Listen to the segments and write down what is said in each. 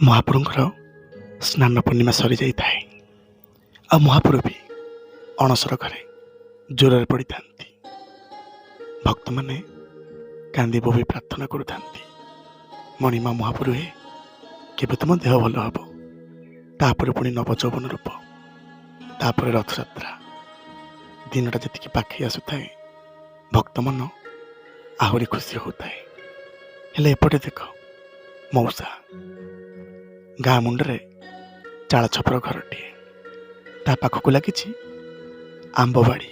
ମହାପ୍ରଭୁଙ୍କର ସ୍ନାନ ପୂର୍ଣ୍ଣିମା ସରିଯାଇଥାଏ ଆଉ ମହାପ୍ରଭୁ ବି ଅଣସର ଘରେ ଜ୍ୱରରେ ପଡ଼ିଥାନ୍ତି। ଭକ୍ତମାନେ କାନ୍ଦି ବୋହି ପ୍ରାର୍ଥନା କରୁଥାନ୍ତି, ମଣିମା ମହାପ୍ରଭୁ ହେ, କେବେ ତୁମ ଦେହ ଭଲ ହେବ? ତାପରେ ପୁଣି ନବଯୌବନ ରୂପ, ତାପରେ ରଥଯାତ୍ରା। ଦିନଟା ଯେତିକି ପାଖେଇ ଆସୁଥାଏ ଭକ୍ତମନ ଆହୁରି ଖୁସି ହେଉଥାଏ। ହେଲେ ଏପଟେ ଦେଖ, ମଉସା ଗାଁ ମୁଣ୍ଡରେ ଚାଳ ଛପର ଘରଟିଏ, ତା ପାଖକୁ ଲାଗିଛି ଆମ୍ବ ବାଡ଼ି,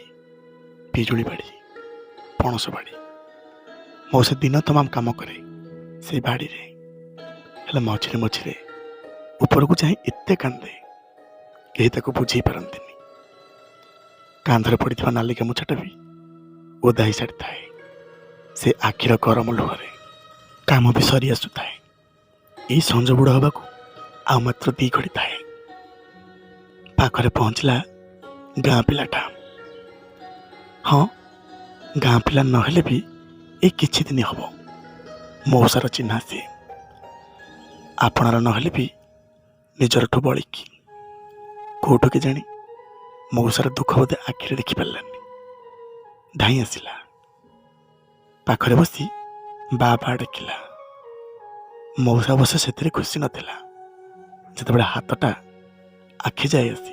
ପିଜୁଳି ବାଡ଼ି, ପଣସ ବାଡ଼ି। ମଉସା ଦିନ ତମାମ କାମ କରେ ସେଇ ବାଡ଼ିରେ, ହେଲେ ମଝିରେ ମଝିରେ ଉପରକୁ ଯାଇ ଏତେ କାନ୍ଦେ, କେହି ତାକୁ ବୁଝେଇ ପାରନ୍ତିନି। କାନ୍ଧରେ ପଡ଼ିଥିବା ନାଲି ଗାମୁଛାଟା ବି ଓଦା ହେଇ ସାରିଥାଏ ସେ ଆଖିର ଗରମ ଲୁହରେ। କାମ ବି ସରି ଆସୁଥାଏ। ଏଇ ସଞ୍ଜ ବୁଡ଼ ହେବାକୁ ଆଉ ମାତ୍ର 2 ଘଡ଼ି ଥାଏ। ପାଖରେ ପହଞ୍ଚିଲା ଗାଁ ପିଲାଟା। ହଁ, ଗାଁ ପିଲା ନହେଲେ ବି ଏଇ କିଛି ଦିନ ହେବ ମଉସାର ଚିହ୍ନା ସିଏ। ଆପଣାର ନହେଲେ ବି ନିଜରଠୁ ବଳିକି। କୋଉଠୁ କି ଜାଣି ମଉସାର ଦୁଃଖ ବୋଧେ ଆଖିରେ ଦେଖିପାରିଲାନି, ଧାଇଁ ଆସିଲା। ପାଖରେ ବସି ବା ଡାକିଲା। ମଉସା ଅବଶ୍ୟ ସେଥିରେ ଖୁସି ନଥିଲା। ଯେତେବେଳେ ହାତଟା ଆଖି ଯାଇ ଆସି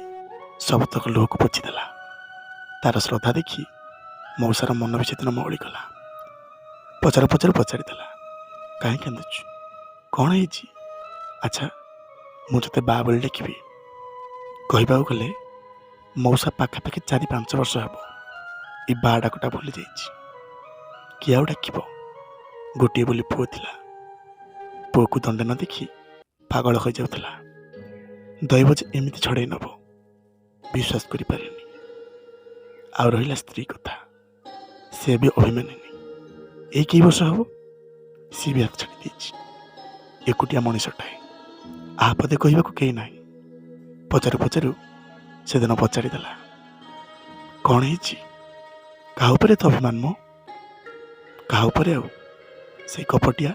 ସବୁତକ ଲୁହକୁ ପୋଛିଦେଲା, ତାର ଶ୍ରଦ୍ଧା ଦେଖି ମଉସାର ମନ ବି ସେଦିନ ମଉଳିଗଲା। ପଚାରିଦେଲା, କାହିଁ କାନ୍ଦୁଛୁ? କ'ଣ ହେଇଛି? ଆଚ୍ଛା, ମୁଁ ତୋତେ ବା ବୋଲି ଡାକିବି? କହିବାକୁ ଗଲେ ମଉସା ପାଖାପାଖି 4-5 ବର୍ଷ ହେବ ଏ ବା ଡାକଟା ଭୁଲି ଯାଇଛି। କିଏ ଆଉ ଡାକିବ? ଗୋଟିଏ ବୋଲି ପୁଅ ଥିଲା। ପୁଅକୁ ଦଣ୍ଡେ ନ ଦେଖି ପାଗଳ ହୋଇଯାଉଥିଲା। ଦୈବ ଯେ ଏମିତି ଛଡ଼େଇ ନେବ ବିଶ୍ୱାସ କରିପାରିନି। ଆଉ ରହିଲା ସ୍ତ୍ରୀ କଥା, ସେ ବି ଅଭିମାନିନୀ। ଏଇ କେଇ ବର୍ଷ ହେବ ସିଏ ବି ହାତ ଛାଡ଼ି ଦେଇଛି। ଏକୁଟିଆ ମଣିଷଟାଏ, ଆହାପଦେ କହିବାକୁ କେହି ନାହିଁ। ପଚାରୁ ସେଦିନ ପଚାରିଦେଲା, କ'ଣ ହେଇଛି? କାହା ଉପରେ ତ ଅଭିମାନ ମ? କାହା ଉପରେ ଆଉ? ସେଇ କପଟିଆ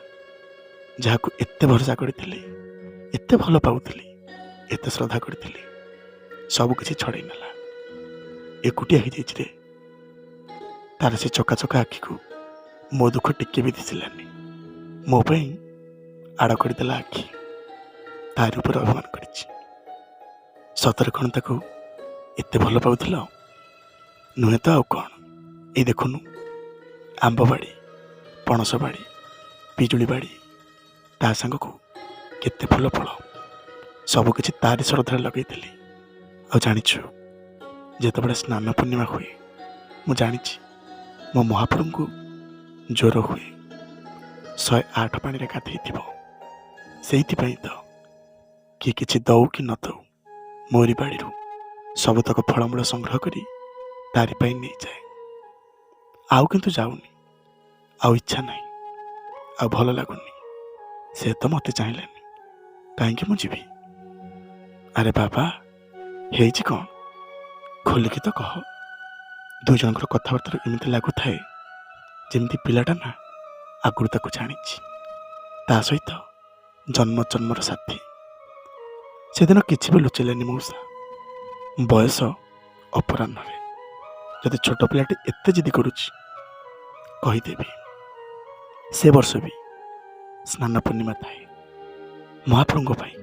ଯାହାକୁ ଏତେ ଭରସା କରିଥିଲି, ଏତେ ଭଲ ପାଉଥିଲି, ଏତେ ଶ୍ରଦ୍ଧା କରିଥିଲି, ସବୁ କିଛି ଛଡ଼େଇ ନେଲା। ଏକୁଟିଆ ହେଇଯାଇଛି ରେ। ତାର ସେ ଚକାଚକା ଆଖିକୁ ମୋ ଦୁଃଖ ଟିକେ ବି ଦିଶିଲାନି। ମୋ ପାଇଁ ଆଡ଼ କରିଦେଲା ଆଖି। ତାରି ଉପରେ ଅଭିମାନ କରିଛି। ସତରେ କ'ଣ ତାକୁ ଏତେ ଭଲ ପାଉଥିଲ? ନୁହେଁ ତ ଆଉ କ'ଣ? ଏଇ ଦେଖୁନୁ, ଆମ୍ବ ବାଡ଼ି, ପଣସ ବାଡ଼ି, ପିଜୁଳି ବାଡ଼ି, ତା ସାଙ୍ଗକୁ କେତେ ଫୁଲ ଫଳ, ସବୁକିଛି ତାରି ଶ୍ରଦ୍ଧାରେ ଲଗେଇଥିଲି। ଆଉ ଜାଣିଛୁ, ଯେତେବେଳେ ସ୍ନାନ ପୂର୍ଣ୍ଣିମା ହୁଏ, ମୁଁ ଜାଣିଛି ମୋ ମହାପ୍ରଭୁଙ୍କୁ ଜ୍ୱର ହୁଏ। 108 ପାଣିରେ ଗାଧେଇଥିବ। ସେଇଥିପାଇଁ ତ କିଏ କିଛି ଦଉ କି ନ ଦଉ, ମୋରି ବାଡ଼ିରୁ ସବୁତକ ଫଳମୂଳ ସଂଗ୍ରହ କରି ତାରି ପାଇଁ ନେଇଯାଏ। ଆଉ କିନ୍ତୁ ଯାଉନି, ଆଉ ଇଚ୍ଛା ନାହିଁ, ଆଉ ଭଲ ଲାଗୁନି। ସେ ତ ମୋତେ ଚାହିଁଲାନି, କାହିଁକି ମୁଁ ଯିବି? ଆରେ ବାବା, ହେଇଛି କ'ଣ? ଖୋଲିକି ତ କହ। 2 ଜଣଙ୍କର କଥାବାର୍ତ୍ତାରୁ ଏମିତି ଲାଗୁଥାଏ ଯେମିତି ପିଲାଟା ନା ଆଗରୁ ତାକୁ ଜାଣିଛି, ତା ସହିତ ଜନ୍ମର ସାଥୀ। ସେଦିନ କିଛି ବି ଲୁଚେଇଲେନି ମଉସା। ବୟସ ଅପରାହ୍ନରେ ଯଦି ଛୋଟ ପିଲାଟି ଏତେ ଜିଦି କରୁଛି, କହିଦେବି। ସେ ବର୍ଷ ବି ସ୍ନାନ ପୂର୍ଣ୍ଣିମା ଥାଏ। ମହାପ୍ରଭୁଙ୍କ ପାଇଁ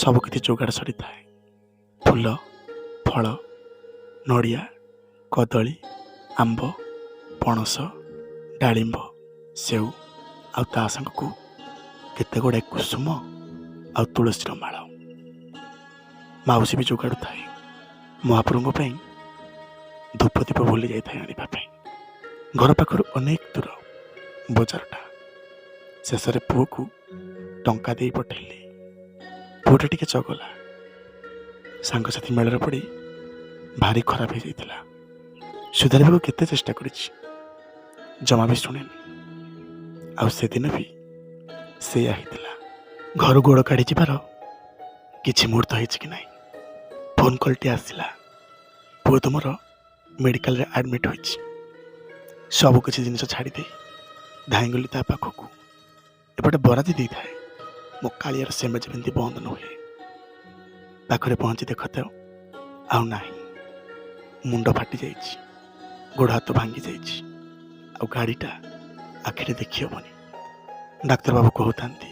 ସବୁକିଛି ଯୋଗାଡ଼ ସରିଥାଏ। ଫୁଲ, ଫଳ, ନଡ଼ିଆ, କଦଳୀ, ଆମ୍ବ, ପଣସ, ଡାଳିମ୍ବ, ସେଉ, ଆଉ ତା ସାଙ୍ଗକୁ କେତେ ଗୁଡ଼ାଏ କୁସୁମ ଆଉ ତୁଳସୀର ମାଳ। ମାଉସୀ ବି ଯୋଗାଡ଼ୁଥାଏ ମହାପ୍ରଭୁଙ୍କ ପାଇଁ। ଧୂପଦୀପ ଭୁଲି ଯାଇଥାଏ ଆଣିବା ପାଇଁ। ଘର ପାଖରୁ ଅନେକ ଦୂର ବଜାରଟା। ଶେଷରେ ପୁଅକୁ ଟଙ୍କା ଦେଇ ପଠେଇଲି। ପୁଅଟା ଟିକେ ଚଗଲା, ସାଙ୍ଗସାଥି ମେଳରେ ପଡ଼ି ଭାରି ଖରାପ ହେଇଯାଇଥିଲା। ସୁଧାରିବାକୁ କେତେ ଚେଷ୍ଟା କରିଛି, ଜମା ବି ଶୁଣେନି। ଆଉ ସେଦିନ ବି ସେଇଆ ହେଇଥିଲା। ଘରୁ ଗୋଡ଼ କାଢ଼ି ଯିବାର କିଛି ମୁହୂର୍ତ୍ତ ହେଇଛି କି ନାହିଁ, ଫୋନ୍ କଲ୍ଟି ଆସିଲା। ପୁଅ ତୁମର ମେଡ଼ିକାଲରେ ଆଡ଼ମିଟ୍ ହୋଇଛି। ସବୁକିଛି ଜିନିଷ ଛାଡ଼ିଦେଇ ଧାଇଁଗଲି ତା ପାଖକୁ। ଏପଟେ ବରାତି ଦେଇଥାଏ, ମୋ କାଳିଆର ସେମେଜ ଯେମିତି ବନ୍ଦ ନ ହୁଏ। ପାଖରେ ପହଞ୍ଚି ଦେଖ ତ ଆଉ ନାହିଁ। ମୁଣ୍ଡ ଫାଟି ଯାଇଛି, ଗୋଡ଼ ହାତ ଭାଙ୍ଗି ଯାଇଛି, ଆଉ ଗାଡ଼ିଟା ଆଖିରେ ଦେଖି ହେବନି। ଡାକ୍ତରବାବୁ କହୁଥାନ୍ତି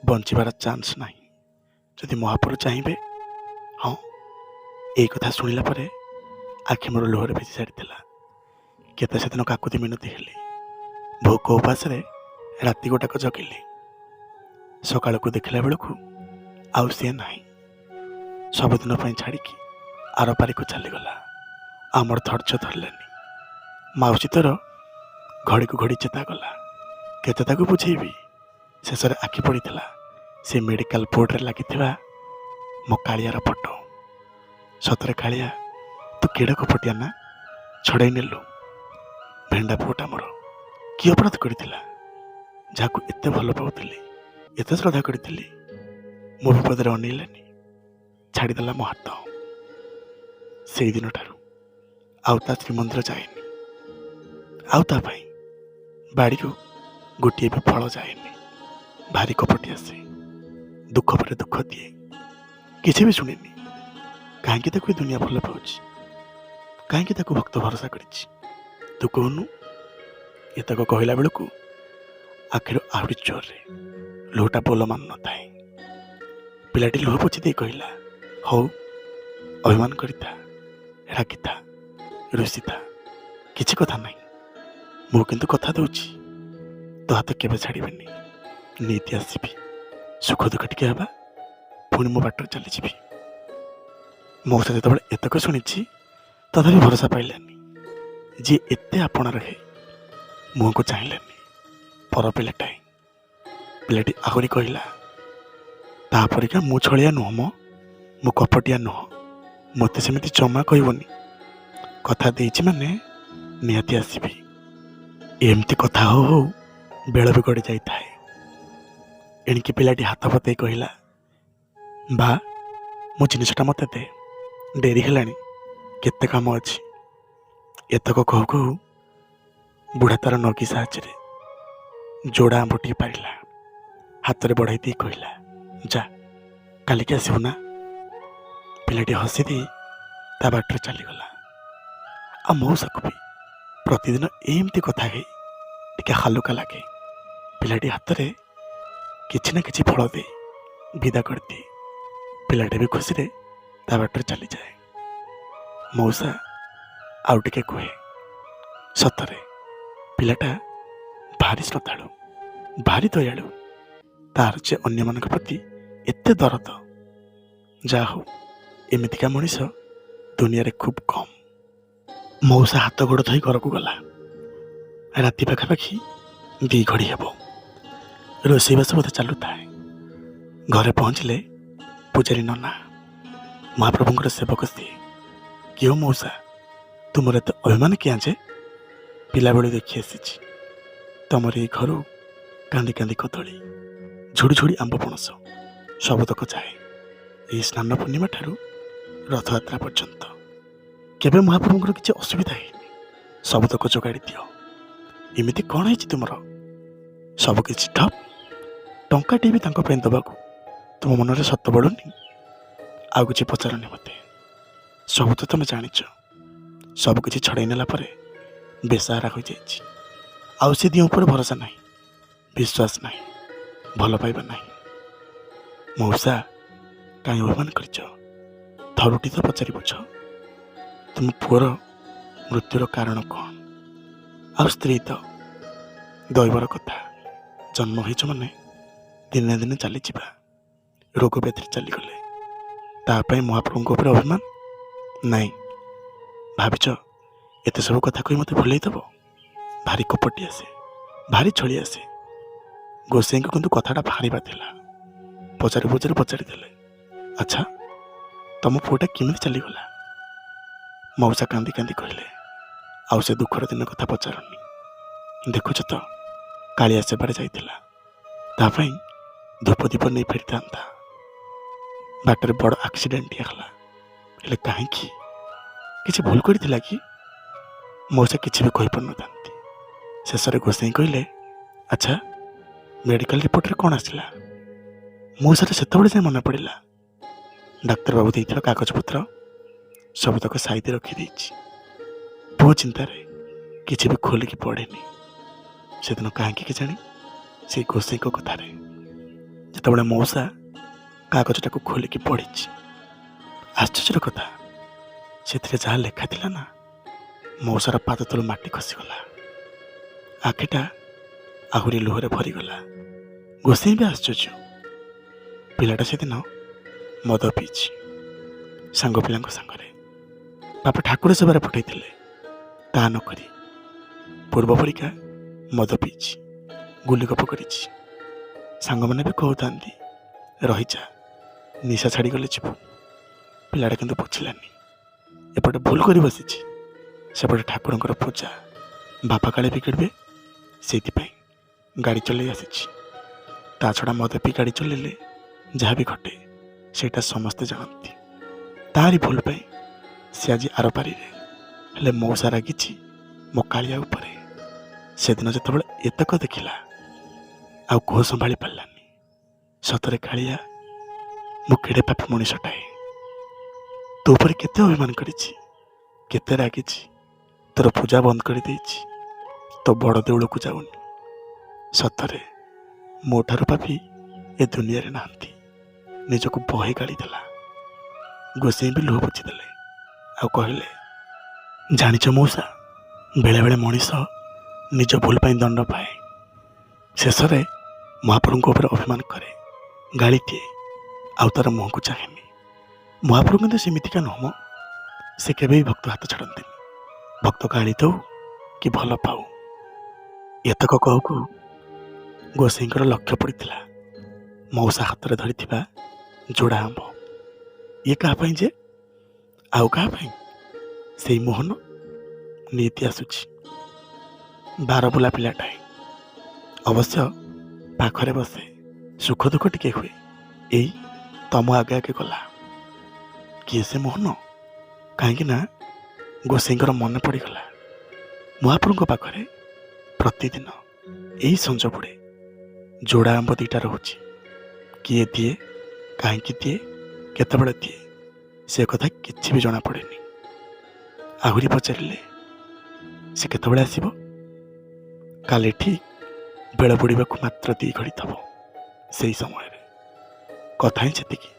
ବଞ୍ଚିବାର ଚାନ୍ସ ନାହିଁ ଯଦି ମହାପୁରୁ ଚାହିଁବେ। ହଁ, ଏଇ କଥା ଶୁଣିଲା ପରେ ଆଖି ମୋର ଲୁହରେ ଭିଜି ସାରିଥିଲା। କେତେ ସେଦିନ କାକୁତି ମିନତି ହେଲି, ଭୋକ ଉପାସରେ ରାତି ଗୋଟାକ ଜଗିଲି। ସକାଳକୁ ଦେଖିଲା ବେଳକୁ ଆଉ ସିଏ ନାହିଁ। ସବୁଦିନ ପାଇଁ ଛାଡ଼ିକି ଆରପାରିକୁ ଚାଲିଗଲା। ଆମର ଧୈର୍ଯ୍ୟ ଧରିଲାନି। ମାଉସୀ ତୋର ଘଡ଼ିକୁ ଘଡ଼ି ଚେତା ଗଲା। କେତେ ତାକୁ ବୁଝେଇବି। ଶେଷରେ ଆଖି ପଡ଼ିଥିଲା ସେ ମେଡ଼ିକାଲ ବୋର୍ଡ଼ରେ ଲାଗିଥିବା ମୋ କାଳିଆର ଫଟୋ। ସତରେ କାଳିଆ, ତୁ କେଡ଼େ କପଟିଆ ନା, ଛଡ଼େଇ ନେଲୁ। ଭେଣ୍ଡା ପୁଅଟା ମୋର କି ଅପରାଧ କରିଥିଲା? ଯାହାକୁ ଏତେ ଭଲ ପାଉଥିଲି, ଏତେ ଶ୍ରଦ୍ଧା କରିଥିଲି, ମୋ ବିପଦରେ ଅନେଇଲାନି, ଛାଡ଼ିଦେଲା ମୋ ହାତ। ସେଇଦିନଠାରୁ ଆଉ ତା ଶ୍ରୀମନ୍ଦିର ଯାଏନି, ଆଉ ତା ପାଇଁ ବାଡ଼ିକୁ ଗୋଟିଏ ବି ଫଳ ଯାଏନି। ଭାରି କପଟି ଆସେ, ଦୁଃଖ ପରେ ଦୁଃଖ ଦିଏ, କିଛି ବି ଶୁଣେନି। କାହିଁକି ତାକୁ ଏ ଦୁନିଆ ଭଲ ପାଉଛି? କାହିଁକି ତାକୁ ଭକ୍ତ ଭରସା କରିଛି? ତୁ କହୁନୁ? ଏତକ କହିଲା ବେଳକୁ ଆଖିରୁ ଆହୁରି ଜୋରରେ ଲୁହଟା ବୋଲ ମାନ ନଥାଏ। ପିଲାଟି ଲୁହ ପୋଛି ଦେଇ କହିଲା, ହଉ, ଅଭିମାନ କରିଥା, ରାଗିଥା, ରୁଷିଥା, କିଛି କଥା ନାହିଁ। ମୁଁ କିନ୍ତୁ କଥା ଦେଉଛି, ତୋ ହାତ କେବେ ଛାଡ଼ିବେନି। ନିତି ଆସିବି, ସୁଖ ଦୁଃଖ ଟିକେ ହେବା, ପୁଣି ମୋ ବାଟରେ ଚାଲିଯିବି। ମଉସା ଯେତେବେଳେ ଏତକ ଶୁଣିଛି ତଥାପି ଭରସା ପାଇଲାନି। ଯିଏ ଏତେ ଆପଣା ରହେ ମୁହଁକୁ ଚାହିଁଲାନି। ପର ପିଲାଟାଏ। ପିଲାଟି ଆହୁରି କହିଲା, ତାପରିକା ମୁଁ ଛଳିଆ ନୁହଁ ମ, ମୁଁ କପଟିଆ ନୁହଁ, ମୋତେ ସେମିତି ଜମା କହିବନି। କଥା ଦେଇଛି ମାନେ ନିହାତି ଆସିବି। ଏମିତି କଥା ହଉ ହଉ ବେଳ ବି ଗଡ଼ି ଯାଇଥାଏ। ଏଣିକି ପିଲାଟି ହାତ ପତେଇ କହିଲା, ବା, ମୋ ଜିନିଷଟା ମୋତେ ଦେ, ଡେରି ହେଲାଣି, କେତେ କାମ ଅଛି। ଏତକ କହୁ କହୁ ବୁଢ଼ା ତାର ନଗି ସାହାଯ୍ୟରେ ଯୋଡ଼ା ଆମ୍ବଟିଏ ପାରିଲା, ହାତରେ ବଢ଼ାଇ ଦେଇ କହିଲା, ଯା, କାଲିକି ଆସିବୁ ନା। ପିଲାଟି ହସି ଦେଇ ତା ବାଟରେ ଚାଲିଗଲା। ଆଉ ମଉସାକୁ ବି ପ୍ରତିଦିନ ଏମିତି କଥା ହେଇ ଟିକେ ହାଲୁକା ଲାଗେ। ପିଲାଟି ହାତରେ କିଛି ନା କିଛି ଫଳ ଦେଇ ବିଦା କରିଦିଏ। ପିଲାଟି ବି ଖୁସିରେ ତା ବାଟରେ ଚାଲିଯାଏ। ମଉସା ଆଉ ଟିକେ କୁହେ, ସତରେ ପିଲାଟା ଭାରି ଶ୍ରଦ୍ଧାଳୁ, ଭାରି ଦୟାଳୁ। ତାର ଯେ ଅନ୍ୟମାନଙ୍କ ପ୍ରତି ଏତେ ଦରଦ, ଯାହା ହଉ ଏମିତିକା ମଣିଷ ଦୁନିଆରେ ଖୁବ୍ କମ୍। ମଉସା ହାତ ଗୋଡ଼ ଧୋଇ ଘରକୁ ଗଲା। ରାତି ପାଖାପାଖି 2 ଘଡ଼ି ହେବ। ରୋଷେଇବାସ ବୋଧେ ଚାଲୁଥାଏ। ଘରେ ପହଞ୍ଚିଲେ ପୂଜାରୀ ନନା, ମହାପ୍ରଭୁଙ୍କର ସେବକ ସିଏ। କିଓ ମଉସା, ତୁମର ଏତେ ଅଭିମାନ କିଆଁ ଯେ? ପିଲାବେଳୁ ଦେଖି ଆସିଛି ତମର ଏଇ ଘରୁ କାନ୍ଦି କାନ୍ଦି କଦଳୀ, ଝୁଡ଼ି ଝୁଡ଼ି ଆମ୍ବ ପଣସ ସବୁତକ ଯାଏ ଏଇ ସ୍ନାନ ପୂର୍ଣ୍ଣିମା ଠାରୁ ରଥଯାତ୍ରା ପର୍ଯ୍ୟନ୍ତ। କେବେ ମହାପ୍ରଭୁଙ୍କର କିଛି ଅସୁବିଧା ହେଇନି, ସବୁତକ ଯୋଗାଡ଼ି ଦିଅ। ଏମିତି କ'ଣ ହେଇଛି ତୁମର? ସବୁ କିଛି ଠପ୍। ଟଙ୍କାଟିଏ ବି ତାଙ୍କ ପାଇଁ ଦେବାକୁ ତୁମ ମନରେ ସତ ବଳୁନି? ଆଉ କିଛି ପଚାରନି ମୋତେ, ସବୁ ତ ତମେ ଜାଣିଛ। ସବୁ କିଛି ଛଡ଼େଇ ନେଲା ପରେ ବେସାହାରା ହୋଇଯାଇଛି। ଆଉ ସେ ଦିଅ ଉପରେ ଭରସା ନାହିଁ, ବିଶ୍ୱାସ ନାହିଁ, ଭଲ ପାଇବା ନାହିଁ। ମଉସା, କାହିଁ ଅଭିମାନ କରିଛ? ଥରୁଟି ତ ପଚାରି ବୁଝ। ତୁମ ପୁଅର ମୃତ୍ୟୁର କାରଣ କ'ଣ? ଆଉ ସ୍ତ୍ରୀ ତ ଦୈବର କଥା, ଜନ୍ମ ହେଇଛ ମାନେ ଦିନେ ଦିନେ ଚାଲିଯିବା। ରୋଗ ବ୍ୟାଧିରେ ଚାଲିଗଲେ ତା ପାଇଁ ମହାପ୍ରଭୁଙ୍କ ଉପରେ ଅଭିମାନ ନାହିଁ। ଭାବିଛ ଏତେ ସବୁ କଥା କହି ମୋତେ ଭୁଲେଇ ଦେବ? ଭାରି କପଟି ଆସେ, ଭାରି ଛଳି ଆସେ। ଗୋସାଇଁଙ୍କୁ କିନ୍ତୁ କଥାଟା ବାହାରିବା ଥିଲା। ପଚାରି ପଚାରିଦେଲେ, ଆଚ୍ଛା, ତମ ପୁଅଟା କେମିତି ଚାଲିଗଲା? ମଉସା କାନ୍ଦି କାନ୍ଦି କହିଲେ, ଆଉ ସେ ଦୁଃଖର ଦିନ କଥା ପଚାରନି। ଦେଖୁଛ ତ, କାଳିଆ ସେବାରେ ଯାଇଥିଲା, ତା ପାଇଁ ଧୂପ ଦୀପ ନେଇ ଫେରିଥାନ୍ତା। ବାଟରେ ବଡ଼ ଆକ୍ସିଡେଣ୍ଟଟିଏ ହେଲା। ହେଲେ କାହିଁକି? କିଛି ଭୁଲ କରିଥିଲା କି? ମଉସା କିଛି ବି କହିପାରୁନଥାନ୍ତି। ଶେଷରେ ଗୋସାଇଁ କହିଲେ, ଆଚ୍ଛା, ମେଡ଼ିକାଲ ରିପୋର୍ଟରେ କ'ଣ ଆସିଲା? ମଉସାର ସେତେବେଳେ ଯାଏ ମନେ ପଡ଼ିଲା ଡାକ୍ତରବାବୁ ଦେଇଥିବା କାଗଜପତ୍ର ସବୁତକ ସାଇତି ରଖିଦେଇଛି। ପୁଅ ଚିନ୍ତାରେ କିଛି ବି ଖୋଲିକି ପଢ଼େନି। ସେଦିନ କାହିଁକି କେଜାଣି ସେଇ ଗୋସେଇଙ୍କ କଥାରେ ଯେତେବେଳେ ମଉସା କାଗଜଟାକୁ ଖୋଲିକି ପଢ଼ିଛି, ଆଶ୍ଚର୍ଯ୍ୟର କଥା ସେଥିରେ ଯାହା ଲେଖା ଥିଲା ନା, ମଉସାର ପାଦ ତଳୁ ମାଟି ଖସିଗଲା। ଆଖିଟା ଆହୁରି ଲୁହରେ ଭରିଗଲା। ଗୋସେଇ ବି ଆଶ୍ଚର୍ଯ୍ୟ। ପିଲାଟା ସେଦିନ ମଦ ପିଇଛି ସାଙ୍ଗ ପିଲାଙ୍କ ସାଙ୍ଗରେ। ବାପା ଠାକୁର ସେବାରେ ପଠାଇଥିଲେ, ତା ନକରି ପୂର୍ବ ପରିକା ମଦ ପିଇଛି, ଗୁଲିଗପ କରିଛି। ସାଙ୍ଗମାନେ ବି କହୁଥାନ୍ତି ରହିଯା, ନିଶା ଛାଡ଼ିଗଲେ ଯିବୁ। ପିଲାଟା କିନ୍ତୁ ବୁଝିଲାନି। ଏପଟେ ଭୁଲ କରି ବସିଛି, ସେପଟେ ଠାକୁରଙ୍କର ପୂଜା। ବାପା କାଳେ ବିଗିଡ଼ିବେ ସେଇଥିପାଇଁ ଗାଡ଼ି ଚଲେଇ ଆସିଛି। ତା ଛଡ଼ା ମଦ ପିଇ ଗାଡ଼ି ଚଲେଇଲେ ଯାହା ବି ଘଟେ ସେଇଟା ସମସ୍ତେ ଜାଣନ୍ତି। ତାରି ଭୁଲ ପାଇଁ ସେ ଆଜି ଆରପାରିରେ। ହେଲେ ମଉସା ରାଗିଛି ମୋ କାଳିଆ ଉପରେ। ସେଦିନ ଯେତେବେଳେ ଏତକ ଦେଖିଲା ଆଉ କୋହ ସମ୍ଭାଳି ପାରିଲାନି। ସତରେ କାଳିଆ, ମୁଁ କେଡ଼େ ପାପୀ ମଣିଷଟାଏ। ତୋ ଉପରେ କେତେ ଅଭିମାନ କରିଛି, କେତେ ରାଗିଛି। ତୋର ପୂଜା ବନ୍ଦ କରିଦେଇଛି, ତୋ ବଡ଼ ଦେଉଳକୁ ଯାଉନି। ସତରେ ମୋ ଠାରୁ ପାପୀ ଏ ଦୁନିଆରେ ନାହାନ୍ତି। ନିଜକୁ ବହେ ଗାଳି ଦେଲା। ଗୋସେଇ ବି ଲୁହ ପୋଛିଦେଲେ ଆଉ କହିଲେ, ଜାଣିଛ ମଉସା, ବେଳେବେଳେ ମଣିଷ ନିଜ ଭୁଲ ପାଇଁ ଦଣ୍ଡ ପାଏ। ଶେଷରେ ମହାପ୍ରଭୁଙ୍କ ଉପରେ ଅଭିମାନ କରେ, ଗାଳି ଦିଏ, ଆଉ ତାର ମୁହଁକୁ ଚାହେଁନି। ମହାପ୍ରଭୁ କିନ୍ତୁ ସେମିତିକା ନୁହଁ। ସେ କେବେ ବି ଭକ୍ତ ହାତ ଛାଡ଼ନ୍ତିନି। ଭକ୍ତ ଗାଳି ଦଉ କି ଭଲ ପାଉ। ଏତକ କହୁ କହୁ ଗୋସେଇଙ୍କର ଲକ୍ଷ୍ୟ ପଡ଼ିଥିଲା ମଉସା ହାତରେ ଧରିଥିବା ଯୋଡ଼ା ଆମ୍ବ। ଇଏ କାହା ପାଇଁ ଯେ? ଆଉ କାହା ପାଇଁ? ସେଇ ମୋହନ ନିତି ଆସୁଛି। ବାରବୁଲା ପିଲାଟାଏ, ଅବଶ୍ୟ ପାଖରେ ବସେ, ସୁଖ ଦୁଃଖ ଟିକେ ହୁଏ। ଏଇ ତମ ଆଗେ ଆଗେ ଗଲା। କିଏ ସେ ମୋହନ? କାହିଁକି ନା ଗୋସେଇଙ୍କର ମନେ ପଡ଼ିଗଲା ମହାପ୍ରଭୁଙ୍କ ପାଖରେ ପ୍ରତିଦିନ ଏଇ ସଞ୍ଜ ବୁଡ଼େ ଯୋଡ଼ା ଆମ୍ବ ଦୁଇଟା ରହୁଛି। କିଏ ଦିଏ, କାହିଁକି ଦିଏ, କେତେବେଳେ ଦିଏ, ସେ କଥା କିଛି ବି ଜଣାପଡ଼େନି। ଆହୁରି ପଚାରିଲେ, ସେ କେତେବେଳେ ଆସିବ? କାଲି ଠିକ୍ ବେଳ ବୁଡ଼ିବାକୁ ମାତ୍ର 2 ଘଡ଼ି ଥବ। ସେଇ ସମୟରେ କଥା ହିଁ ସେତିକି।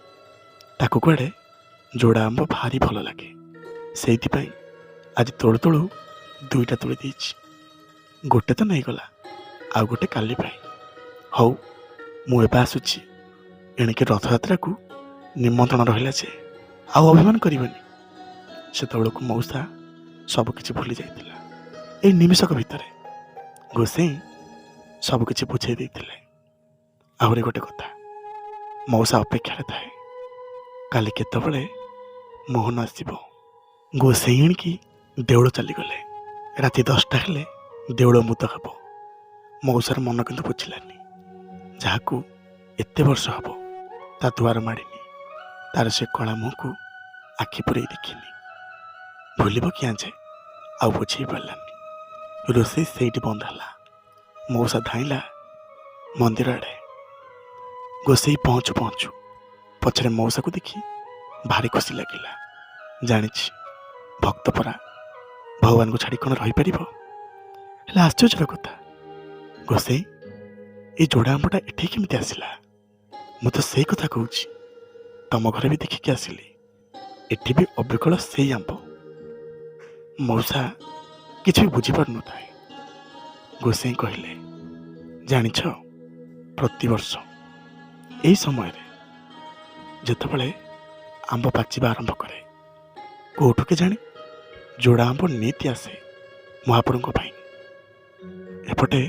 ତାକୁ କୁଆଡ଼େ ଯୋଡ଼ା ଆମ୍ବ ଭାରି ଭଲ ଲାଗେ। ସେଇଥିପାଇଁ ଆଜି ତୋଳୁ ତୋଳୁ 2ଟା ତୋଳି ଦେଇଛି। ଗୋଟେ ତ ନେଇଗଲା, ଆଉ ଗୋଟେ କାଲି ପାଇଁ। ହଉ, ମୁଁ ଏବେ ଆସୁଛି। ଏଣିକି ରଥଯାତ୍ରାକୁ ନିମନ୍ତ୍ରଣ ରହିଲା ଯେ ଆଉ ଅଭିମାନ କରିବନି। ସେତେବେଳକୁ ମଉସା ସବୁକିଛି ଭୁଲି ଯାଇଥିଲା। ଏଇ ନିମିଷକ ଭିତରେ ଗୋସେଇ ସବୁକିଛି ବୁଝେଇ ଦେଇଥିଲେ। ଆହୁରି ଗୋଟେ କଥା, ମଉସା ଅପେକ୍ଷାରେ ଥାଏ କାଲି କେତେବେଳେ ମୋହନ ଆସିବ। ଗୋସେଇ ଏଣିକି ଦେଉଳ ଚାଲିଗଲେ। ରାତି 10ଟା ହେଲେ ଦେଉଳ ମୁଦ ହେବ। ମଉସାର ମନ କିନ୍ତୁ ବୁଝିଲାନି। ଯାହାକୁ ଏତେ ବର୍ଷ ହେବ ତା ଦୁଆର ମାଡ଼ିନି, ତାର ସେ କଳା ମୁହଁକୁ ଆଖି ପୁରେଇ ଦେଖିନି। ଭୁଲିବ କିଆଁ ଯେ? ଆଉ ବୁଝେଇ ପାରିଲାନି। ରୋଷେଇ ସେଇଠି ବନ୍ଦ ହେଲା। ମଉସା ଧାଇଁଲା ମନ୍ଦିର ଆଡ଼େ। ଗୋସେଇ ପହଞ୍ଚୁ ପହଞ୍ଚୁ ପଛରେ ମଉସାକୁ ଦେଖି ଭାରି ଖୁସି ଲାଗିଲା। ଜାଣିଛି ଭକ୍ତ ପରା, ଭଗବାନଙ୍କୁ ଛାଡ଼ି କ'ଣ ରହିପାରିବ? ହେଲେ ଆଶ୍ଚର୍ଯ୍ୟର କଥା, ଗୋସେଇ ଏଇ ଯୋଡ଼ା ଆମ୍ବଟା ଏଠି କେମିତି ଆସିଲା? ମୁଁ ତ ସେଇ କଥା କହୁଛି। ତମ ଘରେ ବି ଦେଖିକି ଆସିଲି, ଏଠି ବି ଅବିକଳ ସେଇ ଆମ୍ବ। ମଉସା କିଛି ବି ବୁଝିପାରୁନଥାଏ। ଗୋସେଇ କହିଲେ, ଜାଣିଛ, ପ୍ରତିବର୍ଷ ଏଇ ସମୟରେ ଯେତେବେଳେ ଆମ୍ବ ପାଚିବା ଆରମ୍ଭ କରେ, କୋଉଠୁ କେଜାଣି ଯୋଡ଼ା ଆମ୍ବ ନିତି ଆସେ ମହାପ୍ରଭୁଙ୍କ ପାଇଁ। ଏପଟେ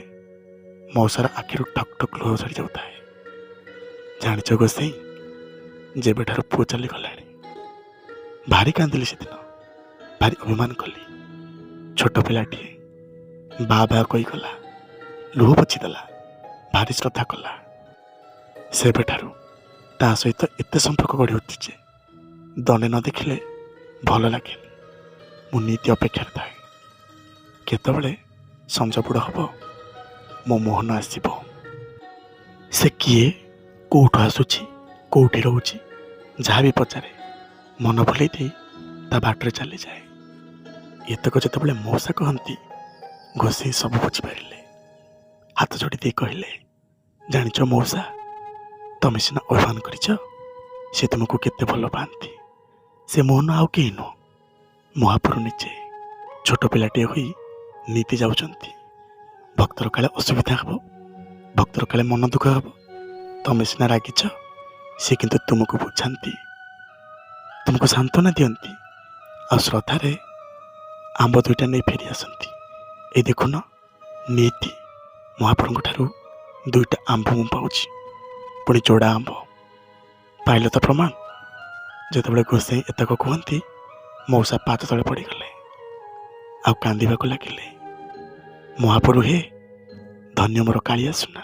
ମଉସାର ଆଖିରୁ ଠକ୍ ଠକ୍ ଲୁହ ଝରି ଯାଉଥାଏ। ଜାଣିଛ ଗୋସେଇ, ଯେବେଠାରୁ ପୁଅ ଚାଲିଗଲାଣି ଭାରି କାନ୍ଦିଲି। ସେଦିନ ଭାରି ଅଭିମାନ କଲି। ଛୋଟ ପିଲାଟିଏ ବା ବା କହିଗଲା, ଲୁହ ପୋଛିଦେଲା, ଭାରି ଶ୍ରଦ୍ଧା କଲା। ସେବେଠାରୁ ତା ସହିତ ଏତେ ସମ୍ପର୍କ ଗଢ଼ି ଉଠିଛି ଯେ ଦଣ୍ଡେ ନ ଦେଖିଲେ ଭଲ ଲାଗେନି। ମୁଁ ନିତି ଅପେକ୍ଷାରେ ଥାଏ, କେତେବେଳେ ସଞ୍ଜ ବୁଡ଼ ହେବ ମୋ ମୋହନ ଆସିବ। ସେ କିଏ, କେଉଁଠୁ ଆସୁଛି କେଉଁଠି ରହୁଛି ଯାହା ବି ପଚାରେ ମନ ଭୁଲେଇ ଦେଇ ତା ବାଟରେ ଚାଲିଯାଏ। ଏତକ ଯେତେବେଳେ ମଉସା କହନ୍ତି ଘୋଷେଇ ସବୁ ବୁଝିପାରିଲେ। ହାତ ଯୋଡ଼ି ଦେଇ କହିଲେ, ଜାଣିଛ ମଉସା, ତମେ ସିନା ଅଭିମାନ କରିଛ, ସେ ତୁମକୁ କେତେ ଭଲ ପାଆନ୍ତି। ସେ ମୋହନ ଆଉ କେହି ନୁହଁ, ମହାପ୍ରଭୁ ନିଜେ ଛୋଟ ପିଲାଟିଏ ହୋଇ ନୀତି ଯାଉଛନ୍ତି। ଭକ୍ତର କାଳେ ଅସୁବିଧା ହେବ, ଭକ୍ତର କାଳେ ମନ ଦୁଃଖ ହେବ, ତମେ ସିନା ରାଗିଛ, ସେ କିନ୍ତୁ ତୁମକୁ ବୁଝାନ୍ତି, ତୁମକୁ ସାନ୍ତ୍ୱନା ଦିଅନ୍ତି, ଆଉ ଶ୍ରଦ୍ଧାରେ ଆମ୍ବ ଦୁଇଟା ନେଇ ଫେରି ଆସନ୍ତି। ଏଇ ଦେଖୁନ, ନୀତି ମହାପ୍ରଭୁଙ୍କ ଠାରୁ ଦୁଇଟା ଆମ୍ବ ମୁଁ ପାଉଛି, ପୁଣି ଯୋଡ଼ା ଆମ୍ବ। ପାଇଲ ତ ପ୍ରମାଣ। ଯେତେବେଳେ ଗୋସାଇଁ ଏତକ କୁହନ୍ତି, ମଉସା ପାଦ ତଳେ ପଡ଼ିଗଲେ ଆଉ କାନ୍ଦିବାକୁ ଲାଗିଲେ। ମହାପ୍ରଭୁ ହେ, ଧନ୍ୟ ମୋର କାଳିଆ ସୁନା,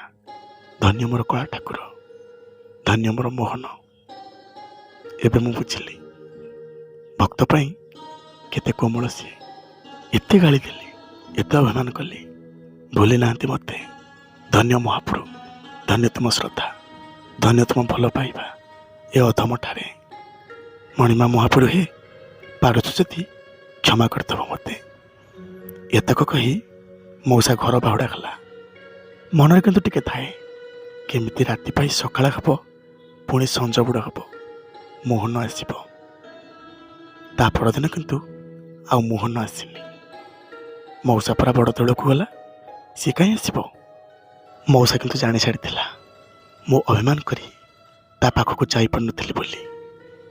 ଧନ୍ୟ ମୋର କଳା ଠାକୁର, ଧନ୍ୟ ମୋର ମୋହନ। ଏବେ ମୁଁ ବୁଝିଲି ଭକ୍ତ ପାଇଁ କେତେ କୋମଳ ସିଏ। ଏତେ ଗାଳି ଦେଲି, ଏତେ ଅଭିମାନ କଲି, ଭୁଲି ନାହାନ୍ତି ମୋତେ। ଧନ୍ୟ ମହାପ୍ରଭୁ, ଧନ୍ୟ ତୁମ ଶ୍ରଦ୍ଧା, ଧନ୍ୟ ତୁମ ଭଲ ପାଇବା ଏ ଅଧମଠାରେ। ମଣିମା ମହାପ୍ରଭୁ ହେ, ପାରୁଛୁ ଯଦି କ୍ଷମା କରିଦେବ ମୋତେ। ଏତକ କହି ମଉସା ଘର ବାହୁଡ଼ା ଗଲା। ମନରେ କିନ୍ତୁ ଟିକେ ଥାଏ, କେମିତି ରାତି ପାଇ ସକାଳ ହେବ, ପୁଣି ସଞ୍ଜ ବୁଡ଼ ହେବ, ମୋହନ ଆସିବ। ତା ପରଦିନ କିନ୍ତୁ ଆଉ ମୋହନ ଆସିନି। ମଉସା ପରା ବଡ଼ ତଳକୁ ଗଲା, ସିଏ କାହିଁ ଆସିବ? ମଉସା କିନ୍ତୁ ଜାଣି ସାରିଥିଲା ମୁଁ ଅଭିମାନ କରି ତା ପାଖକୁ ଯାଇପାରୁନଥିଲି ବୋଲି।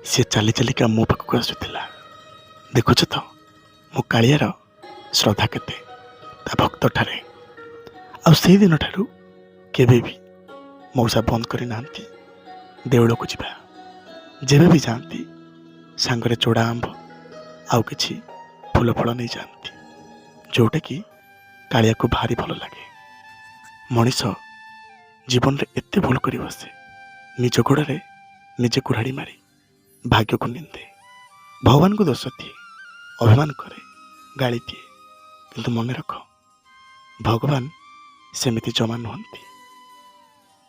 ସିଏ ଚାଲି ଚାଲିକା ମୋ ପାଖକୁ ଆସୁଥିଲା। ଦେଖୁଛ ତ ମୋ କାଳିଆର ଶ୍ରଦ୍ଧା କେତେ ତା ଭକ୍ତଠାରେ। ଆଉ ସେଇଦିନଠାରୁ କେବେ ବି ମଉସା ବନ୍ଦ କରିନାହାନ୍ତି ଦେଉଳକୁ ଯିବା। ଯେବେ ବି ଯାଆନ୍ତି ସାଙ୍ଗରେ ଚୋଡ଼ା ଆମ୍ବ ଆଉ କିଛି ଫୁଲ ଫଳ ନେଇଯାଆନ୍ତି, ଯେଉଁଟାକି କାଳିଆକୁ ଭାରି ଭଲ ଲାଗେ। ମଣିଷ ଜୀବନରେ ଏତେ ଭୁଲ କରି ବସେ, ନିଜ ଗୋଡ଼ରେ ନିଜେ କୁରାଢ଼ି ମାରି ଭାଗ୍ୟକୁ ନିନ୍ଦେ, ଭଗବାନଙ୍କୁ ଦୋଷ ଦିଏ, ଅଭିମାନ କରେ, ଗାଳି ଦିଏ। କିନ୍ତୁ ମନେ ରଖ, ଭଗବାନ ସେମିତି ଜମା ନୁହନ୍ତି।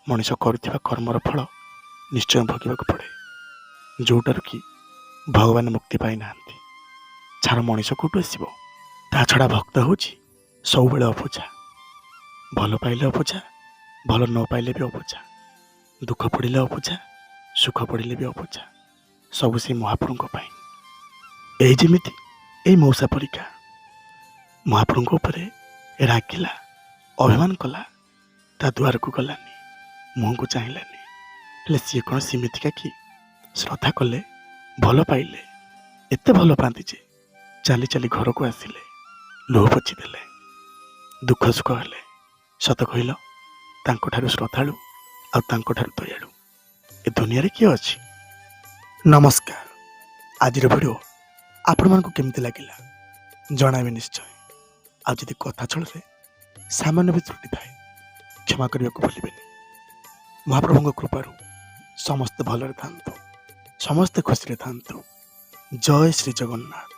ମଣିଷ କରୁଥିବା କର୍ମର ଫଳ ନିଶ୍ଚୟ ଭୋଗିବାକୁ ପଡ଼େ, ଯେଉଁଟାରୁ କି ଭଗବାନ ମୁକ୍ତି ପାଇନାହାନ୍ତି। ଛାର ମଣିଷ କେଉଁଠୁ ଆସିବ? ତା ଛଡ଼ା ଭକ୍ତ ହେଉଛି ସବୁବେଳେ ଅବୁଝା। ଭଲ ପାଇଲେ ଅବୁଝା, ଭଲ ନ ପାଇଲେ ବି ଅବୁଝା, ଦୁଃଖ ପଡ଼ିଲେ ଅବୁଝା, ସୁଖ ପଡ଼ିଲେ ବି ଅବୁଝା। ସବୁ ସେ ମହାପ୍ରଭୁଙ୍କ ପାଇଁ। ଏଇ ଯେମିତି ଏଇ ମଉସା ପରୀକ୍ଷା ମହାପ୍ରଭୁଙ୍କ ଉପରେ ରାଗିଲା, ଅଭିମାନ କଲା, ତା ଦୁଆରକୁ ଗଲାନି, ମୁହଁକୁ ଚାହିଁଲାନି। ହେଲେ ସିଏ କ'ଣ ସେମିତିକା କି? ଶ୍ରଦ୍ଧା କଲେ, ଭଲ ପାଇଲେ, ଏତେ ଭଲ ପାଆନ୍ତି ଯେ ଚାଲି ଚାଲି ଘରକୁ ଆସିଲେ, ଲୁହ ପୋଛିଦେଲେ, ଦୁଃଖ ସୁଖ ହେଲେ। ସତ କହିଲ, ତାଙ୍କଠାରୁ ଶ୍ରଦ୍ଧାଳୁ ଆଉ ତାଙ୍କଠାରୁ ଦୟାଳୁ ଏ ଦୁନିଆରେ କିଏ ଅଛି? ନମସ୍କାର। ଆଜିର ଭିଡ଼ିଓ ଆପଣମାନଙ୍କୁ କେମିତି ଲାଗିଲା ଜଣାଇବେ ନିଶ୍ଚୟ। ଆଉ ଯଦି କଥା ଛଳରେ ସାମାନ୍ୟ ବି ତ୍ରୁଟି ଥାଏ, କ୍ଷମା କରିବାକୁ ଭୁଲିବେନି। ମହାପ୍ରଭୁଙ୍କ କୃପାରୁ ସମସ୍ତେ ଭଲରେ ଥାଆନ୍ତୁ, ସମସ୍ତେ ଖୁସିରେ ଥାଆନ୍ତୁ। ଜୟ ଶ୍ରୀ ଜଗନ୍ନାଥ।